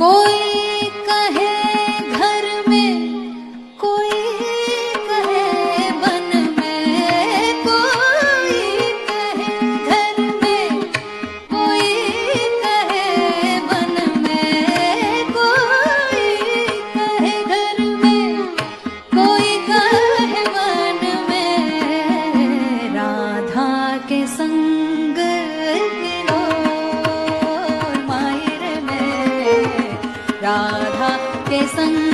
कोई कहे घर में, कोई कहे वन में, कोई कहे घर में, कोई कहे वन में, कोई कहे घर में, कोई कहे वन में। राधा के संग राधा के संग